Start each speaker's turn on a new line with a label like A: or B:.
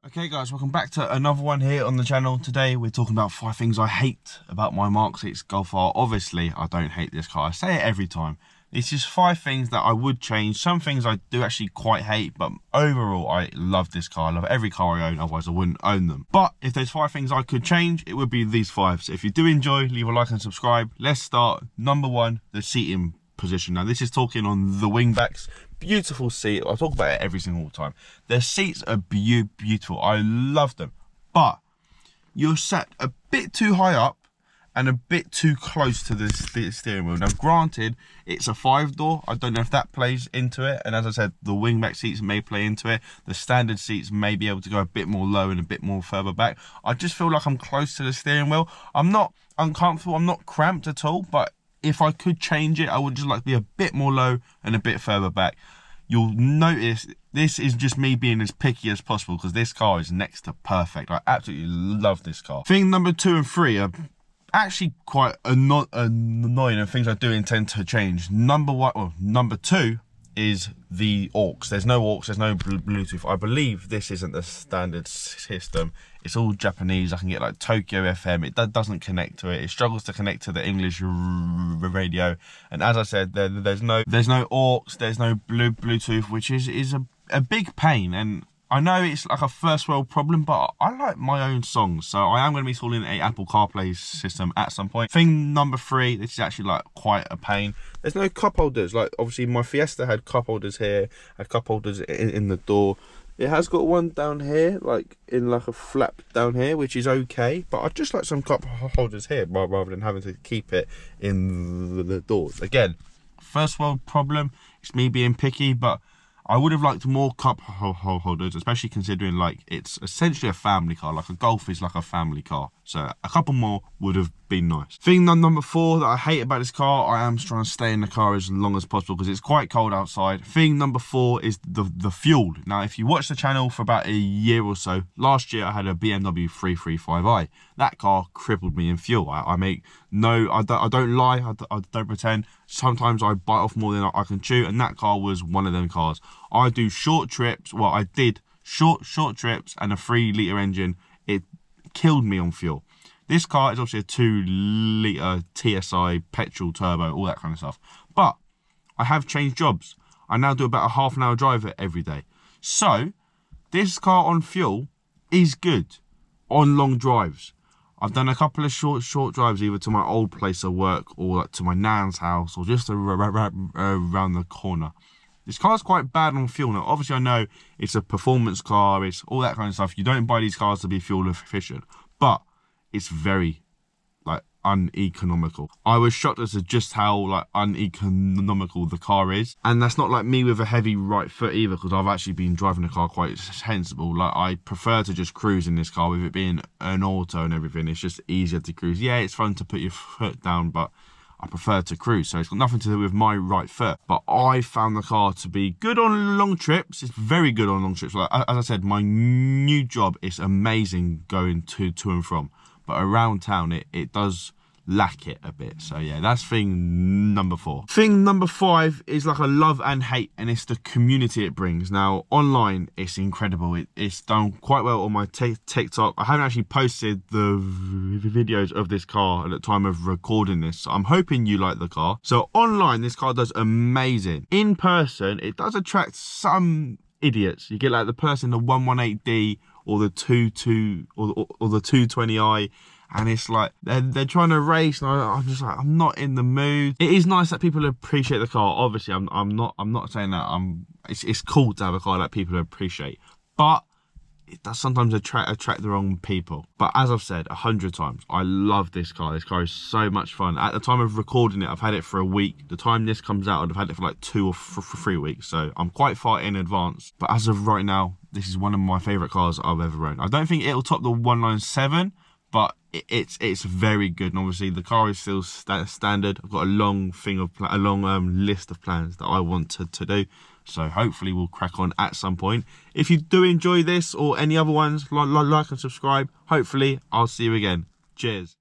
A: Okay guys, welcome back to another one here on the channel. Today we're talking about 5 things I hate about my MK6 Golf R. Obviously I don't hate this car, I say it every time. It's just 5 things that I would change. Some things I do actually quite hate, but overall I love this car. I love every car I own, otherwise I wouldn't own them. But if there's 5 things I could change, it would be these 5. So if you do enjoy, leave a like and subscribe. Let's start. Number 1, the seating position. Now this is talking on the wingbacks. Beautiful seat. I talk about it every single time. Their seats are beautiful. I love them, but you're sat a bit too high up and a bit too close to the steering wheel. Now granted, it's a 5-door. I don't know if that plays into it, and as I said, the wingback seats may play into it. The standard seats may be able to go a bit more low and a bit more further back. I just feel like I'm close to the steering wheel. I'm not uncomfortable, I'm not cramped at all, but if I could change it, I would just like to be a bit more low and a bit further back. You'll notice this is just me being as picky as possible because this car is next to perfect. I absolutely love this car. Thing number 2 and 3 are actually quite annoying and things I do intend to change. Number 2 is the aux. There's no aux, there's no Bluetooth. I believe this isn't the standard system. It's all Japanese. I can get like Tokyo FM. It doesn't connect to it. It struggles to connect to the English radio. And as I said, there's no aux, there's no Bluetooth, which is a big pain. And I know it's like a first world problem, but I like my own songs, so I am going to be installing a Apple CarPlay system at some point. Thing number 3, this is actually like quite a pain. There's no cup holders. Like obviously my Fiesta had cup holders here, had cup holders in the door. It has got one down here, like in like a flap down here, which is okay, but I'd just like some cup holders here rather than having to keep it in the doors. Again, first world problem. It's me being picky, but I would have liked more cup holders, especially considering like it's essentially a family car. Like a Golf is like a family car, so a couple more would have been nice. Thing number 4 that I hate about this car, I am trying to stay in the car as long as possible because it's quite cold outside. Thing number 4 is the fuel. Now if you watch the channel for about a year or so, last year I had a BMW 335i. That car crippled me in fuel. I don't lie, I don't pretend. Sometimes I bite off more than I can chew, and that car was one of them cars. I do short trips, well I did short trips, and a 3-litre engine, it killed me on fuel. This car is obviously a 2-litre TSI, petrol, turbo, all that kind of stuff. But I have changed jobs. I now do about a half-an-hour drive every day. So this car on fuel is good on long drives. I've done a couple of short drives either to my old place of work or like to my nan's house or just around the corner. This car's quite bad on fuel. Now obviously I know it's a performance car, it's all that kind of stuff. You don't buy these cars to be fuel efficient, but it's very like uneconomical. I was shocked as to just how like uneconomical the car is, and that's not like me with a heavy right foot either, because I've actually been driving the car quite sensible. Like I prefer to just cruise in this car, with it being an auto and everything. It's just easier to cruise. Yeah, it's fun to put your foot down, but I prefer to cruise, so it's got nothing to do with my right foot. But I found the car to be good on long trips. It's very good on long trips. Like as I said, my new job is amazing going to and from, but around town it does lack it a bit. So yeah, that's thing number 4. Thing number 5 is like a love and hate, and it's the community it brings. Now online it's incredible. It's done quite well on my TikTok. I haven't actually posted the videos of this car at the time of recording this, so I'm hoping you like the car. So online this car does amazing. In person it does attract some idiots. You get like the person in the 118D or the 22 or the 220i, and it's like they're trying to race, and I'm just like, I'm not in the mood. It is nice that people appreciate the car. Obviously I'm not saying that it's cool to have a car that people appreciate, but it does sometimes attract the wrong people. But as I've said 100 times, I love this car. This car is so much fun. At the time of recording it, I've had it for a week. The time this comes out, I've had it for like 2 or 3 weeks, so I'm quite far in advance. But as of right now, this is one of my favourite cars I've ever owned. I don't think it'll top the 197, but it's very good. And obviously the car is still standard. I've got a long list of plans that I want to do, so hopefully we'll crack on at some point. If you do enjoy this or any other ones, like and subscribe. Hopefully I'll see you again. Cheers.